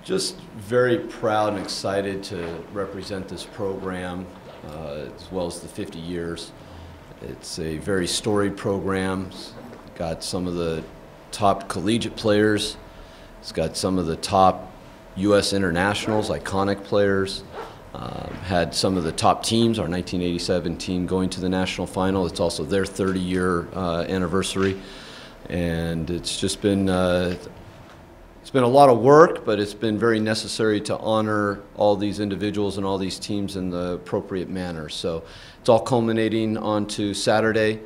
Just very proud and excited to represent this program as well as the 50 years. It's a very storied program. It's got some of the top collegiate players. It's got some of the top U.S. internationals, iconic players. Had some of the top teams, our 1987 team going to the national final. It's also their 30-year anniversary. And it's just been it's been a lot of work, but it's been very necessary to honor all these individuals and all these teams in the appropriate manner. So it's all culminating onto Saturday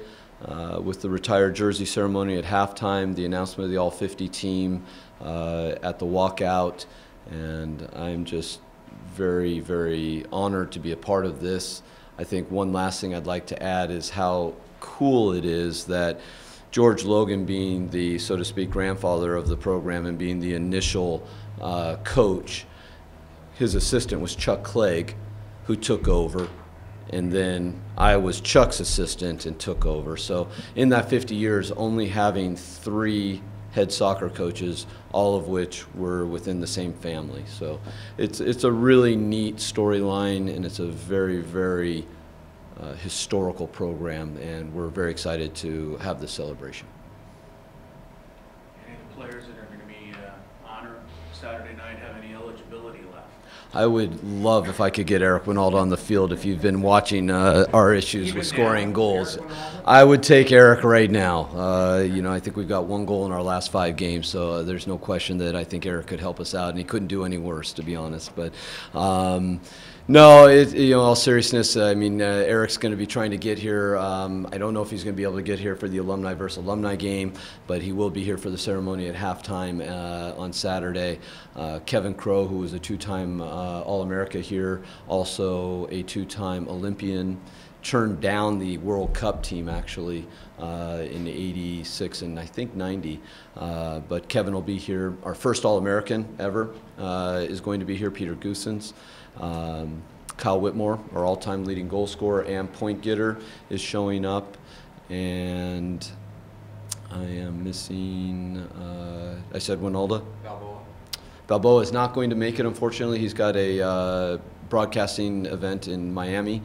with the retired jersey ceremony at halftime, the announcement of the All-50 team at the walkout, and I'm just very, very honored to be a part of this. I think one last thing I'd like to add is how cool it is that George Logan, being the, so to speak, grandfather of the program and being the initial coach, his assistant was Chuck Clegg, who took over, and then I was Chuck's assistant and took over. So in that 50 years, only having 3 head soccer coaches, all of which were within the same family. So it's a really neat storyline, and it's a very, very historical program, and we're very excited to have this celebration. Any of the players that are going to be honored Saturday night have any eligibility left? I would love if I could get Eric Winalda on the field. If you've been watching our issues with scoring goals, I would take Eric right now. You know, I think we've got 1 goal in our last 5 games, so there's no question that I think Eric could help us out, and he couldn't do any worse, to be honest. But no, you know, all seriousness, I mean, Eric's going to be trying to get here. I don't know if he's going to be able to get here for the Alumni versus Alumni game, but he will be here for the ceremony at halftime on Saturday. Kevin Crowe, who was a 2-time All-America here, also a 2-time Olympian, turned down the World Cup team actually in '86 and I think '90. But Kevin will be here. Our first All-American ever is going to be here, Peter Goosens. Kyle Whitmore, our all-time leading goal scorer and point getter, is showing up. And I am missing, I said Winalda? Balboa is not going to make it, unfortunately. He's got a broadcasting event in Miami.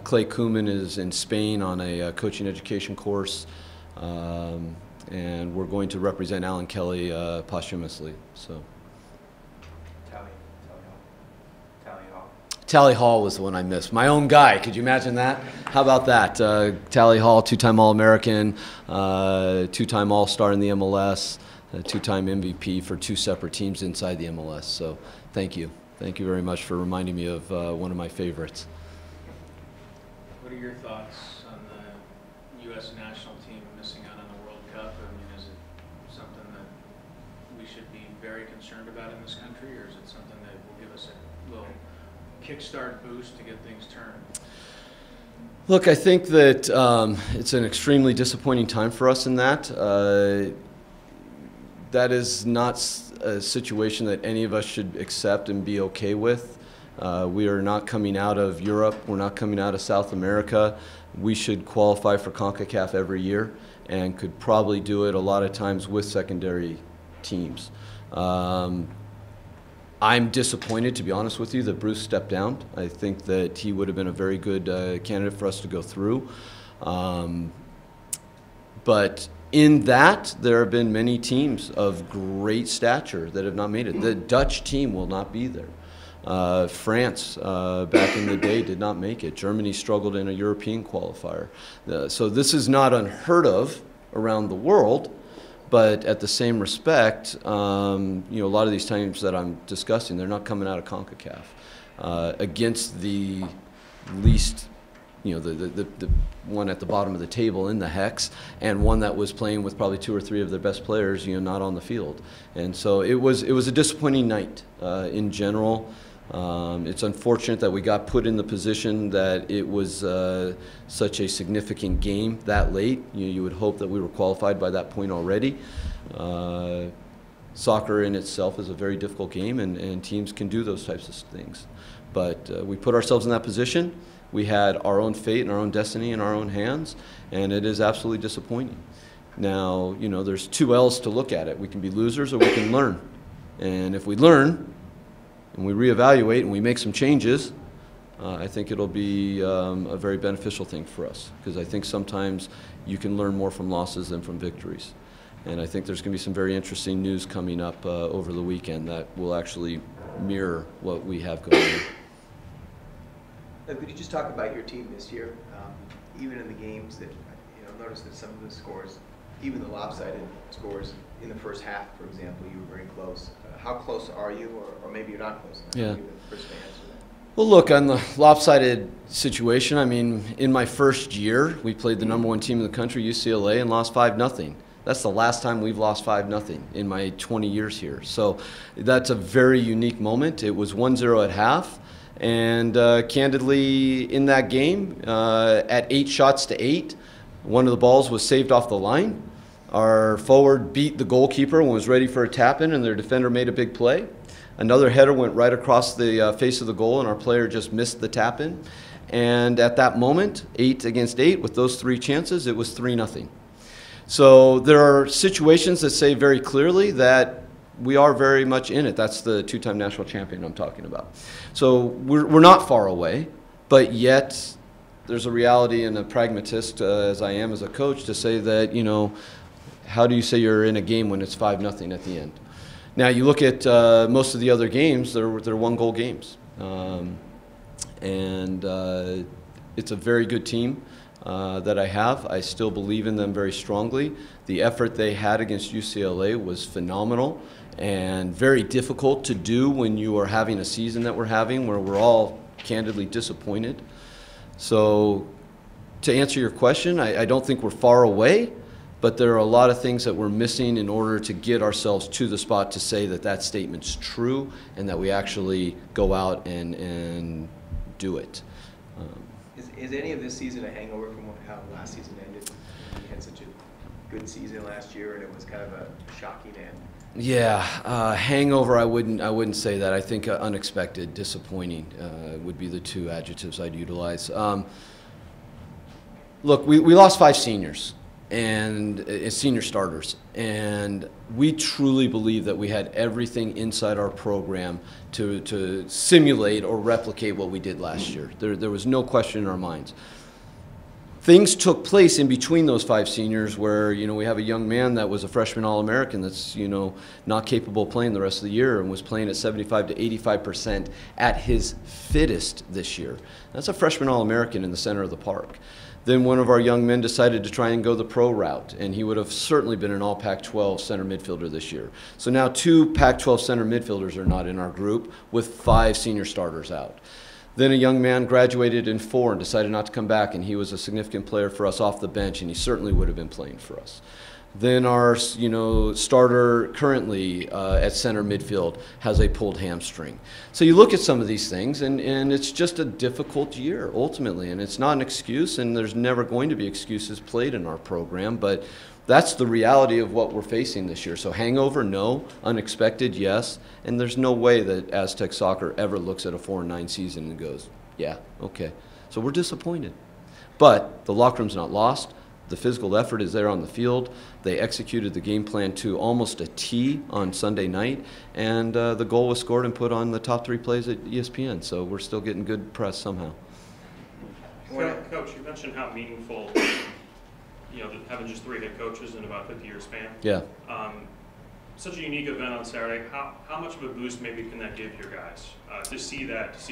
Clay Kuhlman is in Spain on a coaching education course. And we're going to represent Alan Kelly posthumously. So. Tally Hall was the one I missed. My own guy, could you imagine that? How about that? Tally Hall, 2-time All-American, 2-time All-Star in the MLS, 2-time MVP for 2 separate teams inside the MLS. So thank you. Thank you very much for reminding me of one of my favorites. What are your thoughts on the U.S. national team missing out on the World Cup? I mean, is it something that we should be very concerned about in this country, or is it something that will give us a little kickstart boost to get things turned? Look, I think that it's an extremely disappointing time for us in that. That is not a situation that any of us should accept and be okay with. We are not coming out of Europe. We're not coming out of South America. We should qualify for CONCACAF every year and could probably do it a lot of times with secondary teams. I'm disappointed, to be honest with you, that Bruce stepped down. I think that he would have been a very good candidate for us to go through. But in that, there have been many teams of great stature that have not made it. The Dutch team will not be there. France, back in the day, did not make it. Germany struggled in a European qualifier. So this is not unheard of around the world. But at the same respect, you know, a lot of these teams that I'm discussing, they're not coming out of CONCACAF against the least, you know, the one at the bottom of the table in the Hex, and one that was playing with probably 2 or 3 of their best players, you know, not on the field. And so it was a disappointing night in general. It's unfortunate that we got put in the position that it was such a significant game that late. You would hope that we were qualified by that point already. Soccer in itself is a very difficult game, and teams can do those types of things. But we put ourselves in that position. We had our own fate and our own destiny in our own hands, and it is absolutely disappointing. Now, you know, there's 2 L's to look at it. We can be losers or we can learn. And if we learn, and we reevaluate and we make some changes, I think it'll be a very beneficial thing for us, because I think sometimes you can learn more from losses than from victories. And I think there's going to be some very interesting news coming up over the weekend that will actually mirror what we have going on. Could you just talk about your team this year? Even in the games that, notice that some of the scores, even the lopsided scores in the first half, for example, you were very close. How close are you, or maybe you're not close enough? Yeah. Maybe the first to answer that. Well, look, on the lopsided situation, I mean, in my first year, we played the #1 team in the country, UCLA, and lost 5-0. That's the last time we've lost 5-0 in my 20 years here. So that's a very unique moment. It was 1-0 at half. And candidly, in that game, at 8 shots to 8, one of the balls was saved off the line. Our forward beat the goalkeeper and was ready for a tap-in, and their defender made a big play. Another header went right across the face of the goal, and our player just missed the tap-in. And at that moment, 8 against 8, with those 3 chances, it was 3-0. So there are situations that say very clearly that we are very much in it. That's the 2-time national champion I'm talking about. So we're not far away, but yet there's a reality and a pragmatist, as I am as a coach, to say that, how do you say you're in a game when it's 5-0 at the end? Now, you look at most of the other games, they're 1-goal games. It's a very good team that I have. I still believe in them very strongly. The effort they had against UCLA was phenomenal and very difficult to do when you are having a season that we're having, where we're all candidly disappointed. So to answer your question, I don't think we're far away, but there are a lot of things that we're missing in order to get ourselves to the spot to say that that statement's true and that we actually go out and do it. Is any of this season a hangover from how last season ended? You had such a good season last year, and it was kind of a shocking end. Yeah, hangover. I wouldn't say that. I think unexpected, disappointing would be the 2 adjectives I'd utilize. Look, we lost 5 seniors and senior starters, and we truly believe that we had everything inside our program to simulate or replicate what we did last year. There was no question in our minds. Things took place in between those 5 seniors where, we have a young man that was a freshman All-American that's, not capable of playing the rest of the year and was playing at 75 to 85% at his fittest this year. That's a freshman All-American in the center of the park. Then one of our young men decided to try and go the pro route, and he would have certainly been an all-Pac-12 center midfielder this year. So now 2 Pac-12 center midfielders are not in our group, with 5 senior starters out. Then a young man graduated in 4 and decided not to come back, and he was a significant player for us off the bench, and he certainly would have been playing for us. Then our, starter currently at center midfield has a pulled hamstring. So you look at some of these things, and it's just a difficult year ultimately, and it's not an excuse, and there's never going to be excuses played in our program, but that's the reality of what we're facing this year. So hangover, no. Unexpected, yes. And there's no way that Aztec soccer ever looks at a 4-9 season and goes, yeah, okay. So we're disappointed. But the locker room's not lost. The physical effort is there on the field. They executed the game plan to almost a T on Sunday night, and the goal was scored and put on the top 3 plays at ESPN. So we're still getting good press somehow. Coach, you mentioned how meaningful, having just 3 head coaches in about a 50-year span. Yeah. Such a unique event on Saturday. How much of a boost maybe can that give your guys to see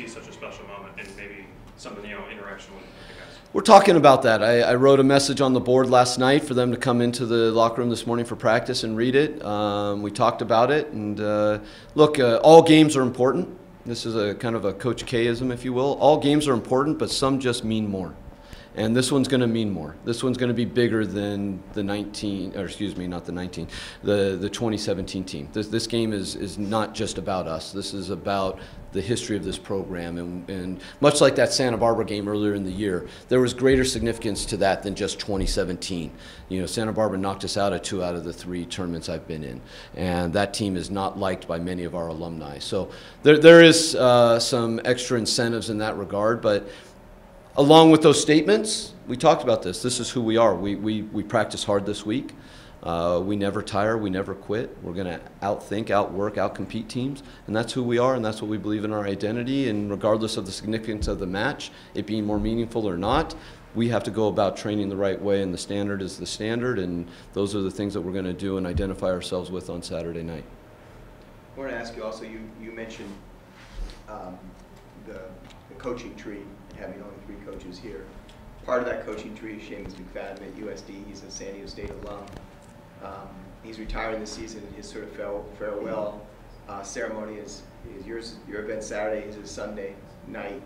such a special moment and maybe something, interaction with the guys? We're talking about that. I wrote a message on the board last night for them to come into the locker room this morning for practice and read it. We talked about it, and look, all games are important. This is a kind of a Coach K-ism, if you will. All games are important, but some just mean more. And this one's going to mean more. This one's going to be bigger than the 2017 team. This game is not just about us. This is about the history of this program. And much like that Santa Barbara game earlier in the year, there was greater significance to that than just 2017. Santa Barbara knocked us out at 2 out of the 3 tournaments I've been in. And that team is not liked by many of our alumni. So there is some extra incentives in that regard, but along with those statements, we talked about this. This is who we are. We practice hard this week. We never tire, we never quit. We're going to outthink, outwork, outcompete teams, and that's who we are, and that's what we believe in our identity. And regardless of the significance of the match, it being more meaningful or not, we have to go about training the right way, and the standard is the standard, and those are the things that we're going to do and identify ourselves with on Saturday night. I want to ask you also, you mentioned the coaching tree and having only 3 coaches here. Part of that coaching tree is Seamus McFadden at USD. He's a San Diego State alum. He's retiring this season. His sort of farewell ceremony is yours. Your event Saturday is his Sunday night.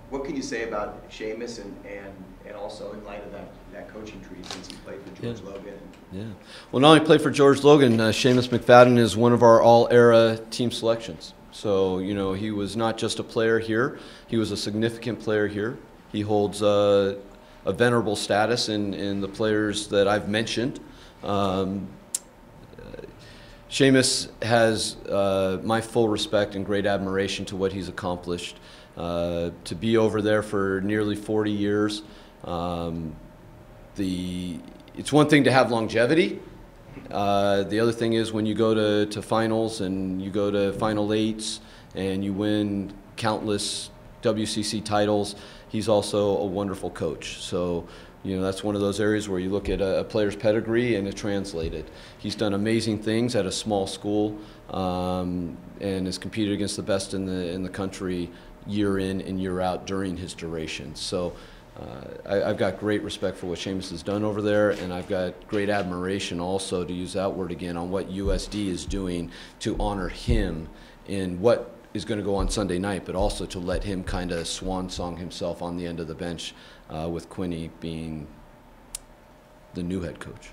What can you say about Seamus and also in light of that coaching tree since he played for George Logan? Yeah. Well, not only played for George Logan, Seamus McFadden is one of our all-era team selections. So, you know, he was not just a player here. He was a significant player here. He holds a venerable status in the players that I've mentioned. Seamus has my full respect and great admiration to what he's accomplished. To be over there for nearly 40 years, it's one thing to have longevity. The other thing is when you go to finals and you go to Final Eights and you win countless WCC titles, he's also a wonderful coach. So, you know, that's one of those areas where you look at a player's pedigree and it translated. He's done amazing things at a small school and has competed against the best in the country year in and year out during his duration. So I've got great respect for what Seamus has done over there, and I've got great admiration also, to use that word again, on what USD is doing to honor him in what is going to go on Sunday night, but also to let him kind of swan song himself on the end of the bench with Quinny being the new head coach.